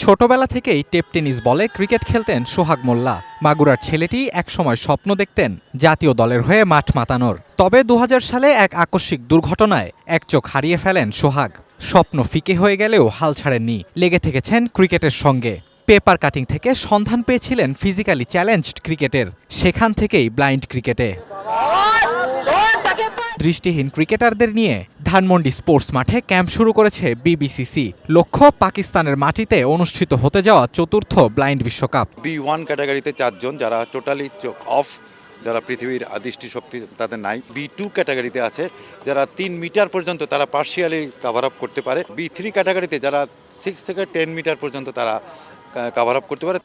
ছোটবেলা থেকেই tape tennis বলে ক্রিকেট খেলতেন সোহাগ মোল্লা। মাগুরার ছেলেটি একসময় স্বপ্ন দেখতেন জাতীয় দলের হয়ে মাঠ মাতানোর। তবে ২০০০ সালে এক আকস্মিক দুর্ঘটনায় এক চোখ হারিয়ে ফেলেন সোহাগ। স্বপ্ন ফিকে হয়ে গেলেও হাল ছাড়েননি, লেগে থেকেছেন ক্রিকেটের সঙ্গে। পেপার কাটিং থেকে সন্ধান পেয়েছিলেন ফিজিক্যালি চ্যালেঞ্জড ক্রিকেটের, সেখান থেকেই ব্লাইন্ড ক্রিকেটে। দৃষ্টিহীন ক্রিকেটারদের নিয়ে ধানমন্ডি স্পোর্টস মাঠে ক্যাম্প শুরু করেছে বিবিসিসি। লক্ষ্য পাকিস্তানের মাটিতে অনুষ্ঠিত হতে যাওয়া চতুর্থ ব্লাইন্ড বিশ্বকাপ। B1 ক্যাটাগরিতে 4 জন, যারা টোটালি চোখ অফ, যারা পৃথিবীর দৃষ্টিশক্তি তাদের নাই। B2 ক্যাটাগরিতে আছে যারা 3 মিটার পর্যন্ত তারা পার্শিয়ালি কভার আপ করতে পারে। B3 ক্যাটাগরিতে যারা 6 থেকে 10 মিটার পর্যন্ত তারা কভার আপ করতে পারে।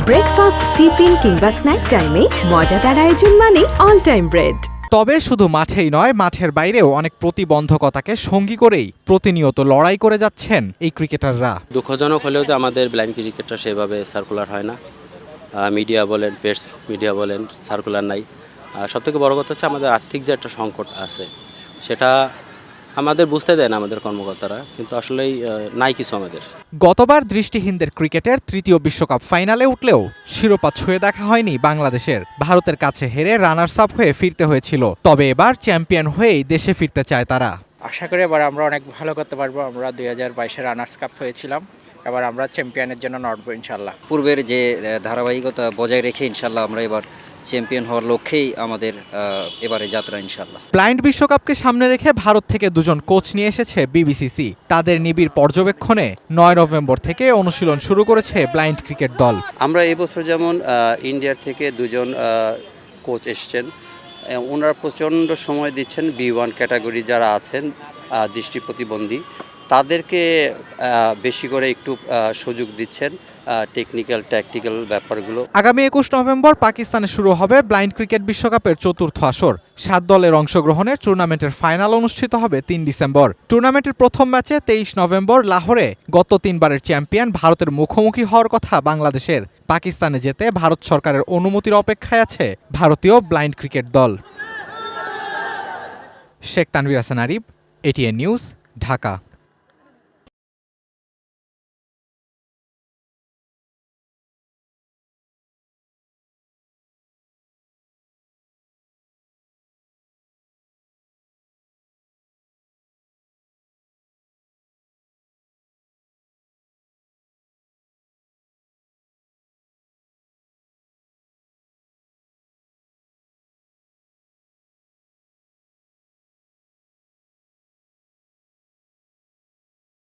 ব্রেকফাস্ট, টিফিন কিংবা স্ন্যাক টাইমে মজাদার আয়োজন মানে অল টাইম ব্রেড। তবে শুধু মাঠেই নয়, মাঠের বাইরেও অনেক প্রতিবন্ধকতাকে সঙ্গী করেই প্রতিনিয়ত লড়াই করে যাচ্ছেন এই ক্রিকেটাররা। দুঃখজনক হলেও যে আমাদের ব্লাইন্ড ক্রিকেটটা সেভাবে সার্কুলার হয় না। মিডিয়া বলেন, প্রেস মিডিয়া বলেন, সার্কুলার নাই। আর সবথেকে বড় কথা হচ্ছে আমাদের আর্থিক যে একটা সংকট আছে, সেটা আমাদের বুঝতে দেয় না আমাদের কর্মকর্তারা, কিন্তু আসলেই নাই কিছু আমাদের। গতবার দৃষ্টিহীনদের ক্রিকেটের তৃতীয় বিশ্বকাপ ফাইনালে উঠলেও শিরোপা ছুঁয়ে দেখা হয়নি বাংলাদেশের। ভারতের কাছে হেরে রানার্স আপ হয়ে ফিরতে হয়েছিল। তবে এবার চ্যাম্পিয়ন হয়েই দেশে ফিরতে চায় তারা। আশা করি এবার আমরা অনেক ভালো করতে পারবো। আমরা 2022-এ রানার্স কাপ হয়েছিলাম, এবার আমরা চ্যাম্পিয়নের জন্য নড়বো ইনশাল্লাহ। পূর্বের যে ধারাবাহিকতা বজায় রেখে ইনশাল্লাহ আমরা এবার চ্যাম্পিয়ন হওয়ার লক্ষ্যেই আমাদের এবারে যাত্রা ইনশাল্লাহ। ব্লাইন্ড বিশ্বকাপকে সামনে রেখে ভারত থেকে দুজন কোচ নিয়ে এসেছে বিবিসিসি। তাদের নিবিড় পর্যবেক্ষণে 9 নভেম্বর থেকে অনুশীলন শুরু করেছে ব্লাইন্ড ক্রিকেট দল। আমরা এবছর যেমন ইন্ডিয়ার থেকে দুজন কোচ এসছেন, ওনারা প্রচণ্ড সময় দিচ্ছেন B1 ক্যাটাগরি যারা আছেন দৃষ্টি প্রতিবন্ধী, তাদেরকে বেশি করে একটু সুযোগ দিচ্ছেন টেকনিক্যাল ট্যাকটিক্যাল ব্যাপারগুলো। আগামী 21 নভেম্বর পাকিস্তানে শুরু হবে ব্লাইন্ড ক্রিকেট বিশ্বকাপের চতুর্থ আসর। 7 দলের অংশগ্রহণে টুর্নামেন্টের ফাইনাল অনুষ্ঠিত হবে 3 ডিসেম্বর। টুর্নামেন্টের প্রথম ম্যাচে 23 নভেম্বর লাহোরে গত 3 বারের চ্যাম্পিয়ন ভারতের মুখোমুখি হওয়ার কথা বাংলাদেশের। পাকিস্তানে যেতে ভারত সরকারের অনুমতির অপেক্ষায় আছে ভারতীয় ব্লাইন্ড ক্রিকেট দল। Sheikh Tanvir Hasan Arif, ATN news, Dhaka.